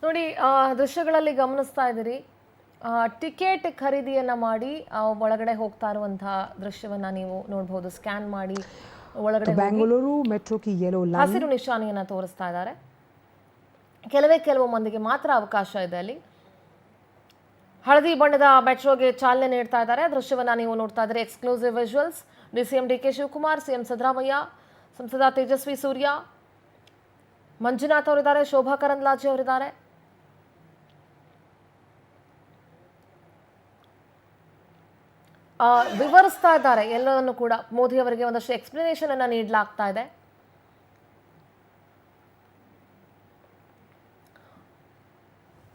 ನೋಡಿ ದೃಶ್ಯಗಳಲ್ಲಿ ಗಮನಿಸ್ತಾ ಇದ್ದೀರಿ ಟಿಕೆಟ್ ಖರೀದಿಯನ್ನ ಮಾಡಿ ಒಳಗಡೆ ಹೋಗ್ತಾ ಇರುವಂತಹ ದೃಶ್ಯವನ್ನ ನೀವು ನೋಡಬಹುದು. ಸ್ಕ್ಯಾನ್ ಮಾಡಿ ಒಳಗಡೆ ಬೆಂಗಳೂರು ಮೆಟ್ರೋ ಕಿ ಯೆಲ್ಲೋ ಲೈನ್ ಹಸಿರು ನಿಶಾನೆಯನ್ನ ತೋರಿಸ್ತಾ ಇದ್ದಾರೆ. ಕೆಲವು ಮಂದಿಗೆ ಮಾತ್ರ ಅವಕಾಶ ಇದೆ ಅಲ್ಲಿ. ಹಳದಿ ಬಣ್ಣದ ಮೆಟ್ರೋಗೆ ಚಾಲನೆ ನೀಡ್ತಾ ಇದ್ದಾರೆ. ದೃಶ್ಯವನ್ನ ನೀವು ನೋಡ್ತಾ ಇದ್ದೀರಿ. Exclusive visuals. DCM DK Shivakumar, CM Siddaramaiah, ಸಂಸದ ತೇಜಸ್ವಿ ಸೂರ್ಯ, ಮಂಜುನಾಥ್ ಅವರಿದ್ದಾರೆ, ಶೋಭಾ ಕರಂದ್ಲಾಜೆ ಅವರಿದ್ದಾರೆ. ವಿವರಿಸ್ತಾ ಇದ್ದಾರೆ ಎಲ್ಲವನ್ನು ಕೂಡ. ಮೋದಿ ಅವರಿಗೆ ಒಂದಷ್ಟು ಎಕ್ಸ್ಪ್ಲನೇಷನ್ ಅನ್ನ ನೀಡಲಾಗ್ತಾ ಇದೆ.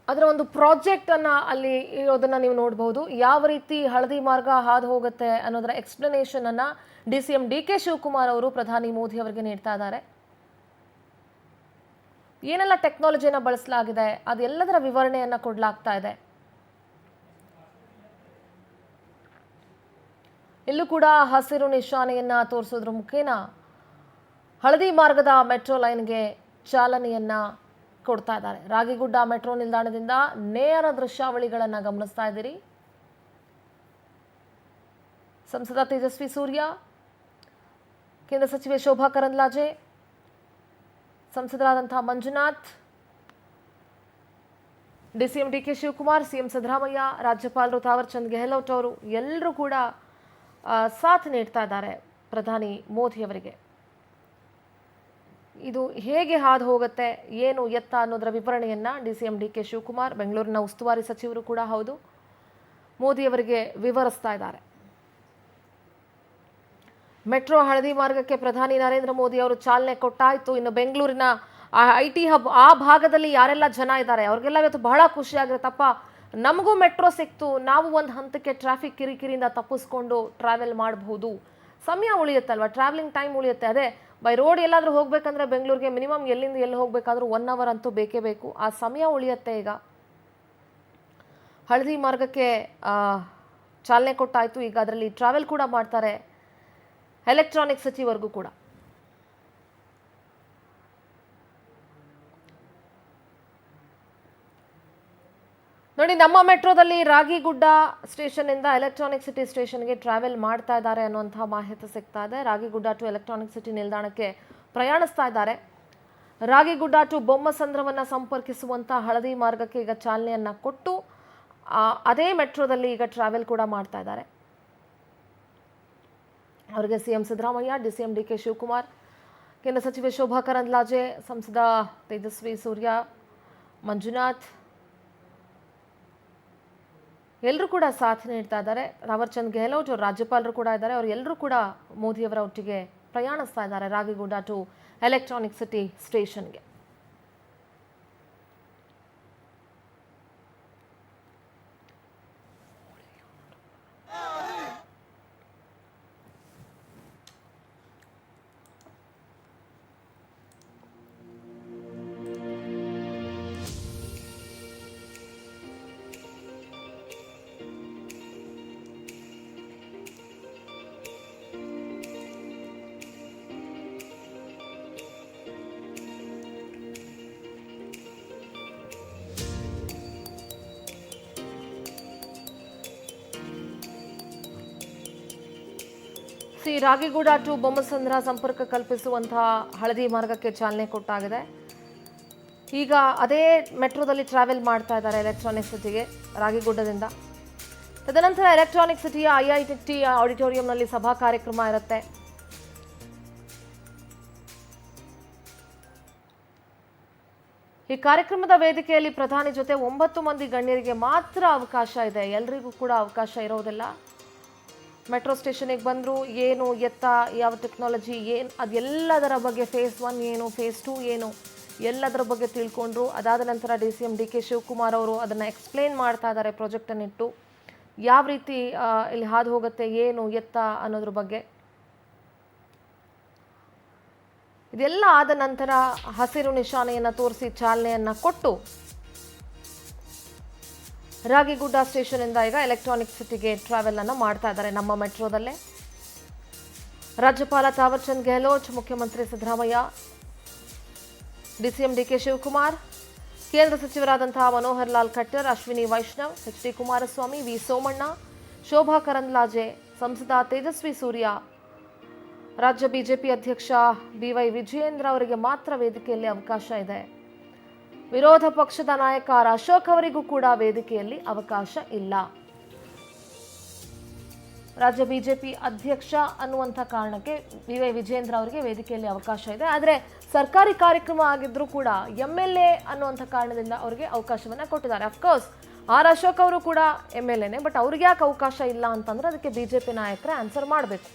ಅದರ ಒಂದು ಪ್ರಾಜೆಕ್ಟ್ ಅನ್ನ ಅಲ್ಲಿ ಇರೋದನ್ನ ನೀವು ನೋಡಬಹುದು. ಯಾವ ರೀತಿ ಹಳದಿ ಮಾರ್ಗ ಹಾದು ಹೋಗುತ್ತೆ ಅನ್ನೋದರ ಎಕ್ಸ್ಪ್ಲನೇಷನ್ ಅನ್ನ ಡಿಸಿಎಂ ಡಿಕೆ ಶಿವಕುಮಾರ್ ಅವರು ಪ್ರಧಾನಿ ಮೋದಿ ಅವರಿಗೆ ನೀಡ್ತಾ ಇದ್ದಾರೆ. ಏನೆಲ್ಲ ಟೆಕ್ನಾಲಜಿಯನ್ನು ಬಳಸಲಾಗಿದೆ ಅದೆಲ್ಲದರ ವಿವರಣೆಯನ್ನ ಕೊಡಲಾಗ್ತಾ ಇದೆ. ಇಲ್ಲೂ ಕೂಡ ಹಸಿರು ನಿಶಾನೆಯನ್ನ ತೋರಿಸೋದ್ರ ಮುಖೇನ ಹಳದಿ ಮಾರ್ಗದ ಮೆಟ್ರೋ ಲೈನ್ಗೆ ಚಾಲನೆಯನ್ನ ಕೊಡ್ತಾ ಇದ್ದಾರೆ. ರಾಗಿಗುಡ್ಡ ಮೆಟ್ರೋ ನಿಲ್ದಾಣದಿಂದ ನೇರ ದೃಶ್ಯಾವಳಿಗಳನ್ನು ಗಮನಿಸ್ತಾ ಇದ್ದೀರಿ. ಸಂಸದ ತೇಜಸ್ವಿ ಸೂರ್ಯ, ಕೇಂದ್ರ ಸಚಿವೆ ಶೋಭಾ ಕರಂದ್ಲಾಜೆ, ಸಂಸದರಾದಂತಹ Manjunath, DCM DK Shivakumar, CM Siddaramaiah, ರಾಜ್ಯಪಾಲರು ತಾವರ್ ಚಂದ್ ಗೆಹ್ಲೋಟ್ ಅವರು ಎಲ್ಲರೂ ಕೂಡ ಸಾಥ್ ನೀಡ್ತಾ ಇದ್ದಾರೆ ಪ್ರಧಾನಿ ಮೋದಿ ಅವರಿಗೆ. ಇದು ಹೇಗೆ ಹಾದು ಹೋಗುತ್ತೆ, ಏನು ಎತ್ತ ಅನ್ನೋದರ ವಿವರಣೆಯನ್ನ ಡಿಸಿಎಂ ಡಿಕೆ ಶಿವಕುಮಾರ್, ಬೆಂಗಳೂರಿನ ಉಸ್ತುವಾರಿ ಸಚಿವರು ಕೂಡ ಹೌದು, ಮೋದಿ ಅವರಿಗೆ ವಿವರಿಸ್ತಾ ಇದ್ದಾರೆ. ಮೆಟ್ರೋ ಹಳದಿ ಮಾರ್ಗಕ್ಕೆ ಪ್ರಧಾನಿ ನರೇಂದ್ರ ಮೋದಿ ಅವರು ಚಾಲನೆ ಕೊಟ್ಟಾಯ್ತು. ಇನ್ನು ಬೆಂಗಳೂರಿನ IT ಹಬ್ ಆ ಭಾಗದಲ್ಲಿ ಯಾರೆಲ್ಲ ಜನ ಇದ್ದಾರೆ ಅವ್ರಿಗೆಲ್ಲ ಇವತ್ತು ಬಹಳ ಖುಷಿ ಆಗಿರುತ್ತಪ್ಪ, ನಮಗೂ ಮೆಟ್ರೋ ಸಿಕ್ತು, ನಾವು ಒಂದು ಹಂತಕ್ಕೆ ಟ್ರಾಫಿಕ್ ಕಿರಿಕಿರಿಯಿಂದ ತಪ್ಪಿಸ್ಕೊಂಡು ಟ್ರಾವೆಲ್ ಮಾಡಬಹುದು, ಸಮಯ ಉಳಿಯುತ್ತಲ್ವ, ಟ್ರಾವೆಲಿಂಗ್ ಟೈಮ್ ಉಳಿಯುತ್ತೆ. ಅದೇ ಬೈ ರೋಡ್ ಎಲ್ಲಾದರೂ ಹೋಗ್ಬೇಕಂದ್ರೆ ಬೆಂಗಳೂರಿಗೆ ಮಿನಿಮಮ್ ಎಲ್ಲಿಂದ ಎಲ್ಲಿ ಹೋಗ್ಬೇಕಾದ್ರೂ 1 ಅವರ್ ಅಂತೂ ಬೇಕೇ ಬೇಕು. ಆ ಸಮಯ ಉಳಿಯುತ್ತೆ. ಈಗ ಹಳದಿ ಮಾರ್ಗಕ್ಕೆ ಚಾಲನೆ ಕೊಟ್ಟಾಯ್ತು. ಈಗ ಅದರಲ್ಲಿ ಟ್ರಾವೆಲ್ ಕೂಡ ಮಾಡ್ತಾರೆ ಎಲೆಕ್ಟ್ರಾನಿಕ್ ಸಿಟಿವರೆಗೂ ಕೂಡ. ನೋಡಿ, ನಮ್ಮ ಮೆಟ್ರೋದಲ್ಲಿ ರಾಗಿಗುಡ್ಡ ಸ್ಟೇಷನ್ ಇಂದ ಎಲೆಕ್ಟ್ರಾನಿಕ್ ಸಿಟಿ ಸ್ಟೇಷನ್ಗೆ ಟ್ರಾವೆಲ್ ಮಾಡ್ತಾ ಇದ್ದಾರೆ ಅನ್ನುವಂತಹ ಮಾಹಿತಿ ಸಿಗ್ತಾ ಇದೆ. ರಾಗಿಗುಡ್ಡ ಟು ಎಲೆಕ್ಟ್ರಾನಿಕ್ ಸಿಟಿ ನಿಲ್ದಾಣಕ್ಕೆ ಪ್ರಯಾಣಿಸ್ತಾ ಇದ್ದಾರೆ. ರಾಗಿಗುಡ್ಡ ಟು ಬೊಮ್ಮಸಂದ್ರವನ್ನ ಸಂಪರ್ಕಿಸುವಂತ ಹಳದಿ ಮಾರ್ಗಕ್ಕೆ ಈಗ ಚಾಲನೆಯನ್ನ ಕೊಟ್ಟು ಅದೇ ಮೆಟ್ರೋದಲ್ಲಿ ಈಗ ಟ್ರಾವೆಲ್ ಕೂಡ ಮಾಡ್ತಾ ಇದ್ದಾರೆ. ಅವರಿಗೆ CM Siddaramaiah, DCM DK Shivakumar, ಕೇಂದ್ರ ಸಚಿವೆ ಶೋಭಾ ಕರಂದ್ಲಾಜೆ, ಸಂಸದ ತೇಜಸ್ವಿ ಸೂರ್ಯ, ಮಂಜುನಾಥ್ ಎಲ್ಲರೂ ಕೂಡ ಸಾಥ್ ನೀಡ್ತಾ ಇದ್ದಾರೆ. ತಾವರ್ ಚಂದ್ ಗೆಹ್ಲೋಟ್ ಅವರು ರಾಜ್ಯಪಾಲರು ಕೂಡ ಇದ್ದಾರೆ. ಅವರು ಎಲ್ಲರೂ ಕೂಡ ಮೋದಿಯವರ ಒಟ್ಟಿಗೆ ಪ್ರಯಾಣಿಸ್ತಾ ಇದ್ದಾರೆ ರಾಗಿಗುಡ್ಡ ಟು ಎಲೆಕ್ಟ್ರಾನಿಕ್ ಸಿಟಿ ಸ್ಟೇಷನ್ಗೆ. ರಾಗಿಗುಡ ಟು ಬೊಮ್ಮಸಂದ್ರ ಸಂಪರ್ಕ ಕಲ್ಪಿಸುವಂತಹ ಹಳದಿ ಮಾರ್ಗಕ್ಕೆ ಚಾಲನೆ ಕೊಟ್ಟಾಗಿದೆ. ಈಗ ಅದೇ ಮೆಟ್ರೋದಲ್ಲಿ ಟ್ರಾವೆಲ್ ಮಾಡ್ತಾ ಇದ್ದಾರೆ ಎಲೆಕ್ಟ್ರಾನಿಕ್ ಸಿಟಿಗೆ ರಾಗಿಗುಡ್ಡದಿಂದ. ತದನಂತರ ಎಲೆಕ್ಟ್ರಾನಿಕ್ ಸಿಟಿಯ IIT ಆಡಿಟೋರಿಯಂನಲ್ಲಿ ಸಭಾ ಕಾರ್ಯಕ್ರಮ ಇರುತ್ತೆ. ಈ ಕಾರ್ಯಕ್ರಮದ ವೇದಿಕೆಯಲ್ಲಿ ಪ್ರಧಾನಿ ಜೊತೆ 9 ಮಂದಿ ಗಣ್ಯರಿಗೆ ಮಾತ್ರ ಅವಕಾಶ ಇದೆ. ಎಲ್ರಿಗೂ ಕೂಡ ಅವಕಾಶ ಇರೋದಿಲ್ಲ. ಮೆಟ್ರೋ ಸ್ಟೇಷನ್ಗೆ ಬಂದರು, ಏನು ಎತ್ತ, ಯಾವ ಟೆಕ್ನಾಲಜಿ ಏನು, ಅದೆಲ್ಲದರ ಬಗ್ಗೆ ಫೇಸ್ 1 ಏನು, ಫೇಸ್ 2 ಏನು, ಎಲ್ಲದರ ಬಗ್ಗೆ ತಿಳ್ಕೊಂಡ್ರು. ಅದಾದ ನಂತರ ಡಿಸಿಎಂ ಡಿಕೆ ಶಿವಕುಮಾರ್ ಅವರು ಅದನ್ನು ಎಕ್ಸ್ಪ್ಲೇನ್ ಮಾಡ್ತಾ ಇದ್ದಾರೆ ಪ್ರಾಜೆಕ್ಟನ್ನಿಟ್ಟು, ಯಾವ ರೀತಿ ಇಲ್ಲಿ ಹಾದು ಹೋಗುತ್ತೆ, ಏನು ಎತ್ತ ಅನ್ನೋದ್ರ ಬಗ್ಗೆ. ಇದೆಲ್ಲ ಆದ ನಂತರ ಹಸಿರು ನಿಶಾನೆಯನ್ನು ತೋರಿಸಿ ಚಾಲನೆಯನ್ನು ಕೊಟ್ಟು ರಾಗಿಗುಡ್ಡ ಸ್ಟೇಷನ್ ಇಂದ ಈಗ ಎಲೆಕ್ಟ್ರಾನಿಕ್ ಸಿಟಿಗೆ ಟ್ರಾವೆಲ್ ಅನ್ನು ಮಾಡ್ತಾ ಇದ್ದಾರೆ ನಮ್ಮ ಮೆಟ್ರೋದಲ್ಲೇ. ರಾಜ್ಯಪಾಲ ತಾವರ್ ಚಂದ್ ಗೆಹ್ಲೋಟ್, ಮುಖ್ಯಮಂತ್ರಿ ಸಿದ್ದರಾಮಯ್ಯ, ಡಿಸಿಎಂ ಡಿಕೆ ಶಿವಕುಮಾರ್, ಕೇಂದ್ರ ಸಚಿವರಾದಂತಹ ಮನೋಹರ್ ಲಾಲ್ ಖಟ್ಟರ್, ಅಶ್ವಿನಿ ವೈಷ್ಣವ್, ಎಚ್.ಡಿ. ಕುಮಾರಸ್ವಾಮಿ, ವಿ ಸೋಮಣ್ಣ, ಶೋಭಾ ಕರಂದ್ಲಾಜೆ, ಸಂಸದ ತೇಜಸ್ವಿ ಸೂರ್ಯ, ರಾಜ್ಯ ಬಿಜೆಪಿ ಅಧ್ಯಕ್ಷ ಬಿವೈ ವಿಜಯೇಂದ್ರ ಅವರಿಗೆ ಮಾತ್ರ ವೇದಿಕೆಯಲ್ಲಿ ಅವಕಾಶ ಇದೆ. ವಿರೋಧ ಪಕ್ಷದ ನಾಯಕ ಆರ್ ಅಶೋಕ್ ಅವರಿಗೂ ಕೂಡ ವೇದಿಕೆಯಲ್ಲಿ ಅವಕಾಶ ಇಲ್ಲ. ರಾಜ್ಯ ಬಿಜೆಪಿ ಅಧ್ಯಕ್ಷ ಅನ್ನುವಂಥ ಕಾರಣಕ್ಕೆ ಬಿವೈ ವಿಜಯೇಂದ್ರ ಅವರಿಗೆ ವೇದಿಕೆಯಲ್ಲಿ ಅವಕಾಶ ಇದೆ. ಆದರೆ ಸರ್ಕಾರಿ ಕಾರ್ಯಕ್ರಮ ಆಗಿದ್ರೂ ಕೂಡ MLA ಅನ್ನುವಂಥ ಕಾರಣದಿಂದ ಅವರಿಗೆ ಅವಕಾಶವನ್ನ ಕೊಟ್ಟಿದ್ದಾರೆ. ಅಫ್ಕೋರ್ಸ್ ಆರ್ ಅಶೋಕ್ ಅವರು ಕೂಡ MLAನೇ, ಬಟ್ ಅವ್ರಿಗೆ ಯಾಕೆ ಅವಕಾಶ ಇಲ್ಲ ಅಂತಂದ್ರೆ ಅದಕ್ಕೆ ಬಿಜೆಪಿ ನಾಯಕರೇ ಆನ್ಸರ್ ಮಾಡಬೇಕು.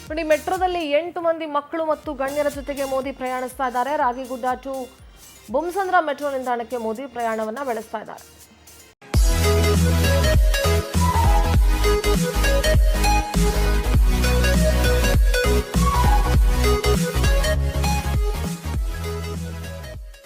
ನೋಡಿ, ಮೆಟ್ರೋದಲ್ಲಿ 8 ಮಂದಿ ಮಕ್ಕಳು ಮತ್ತು ಗಣ್ಯರ ಜೊತೆಗೆ ಮೋದಿ ಪ್ರಯಾಣಿಸ್ತಾ ಇದ್ದಾರೆ. ರಾಗಿಗುಡ್ಡ ಟು ಬೊಮ್ಮಸಂದ್ರ ಮೆಟ್ರೋ ನಿಲ್ದಾಣಕ್ಕೆ ಮೋದಿ ಪ್ರಯಾಣವನ್ನ ಬೆಳೆಸ್ತಾ ಇದ್ದಾರೆ.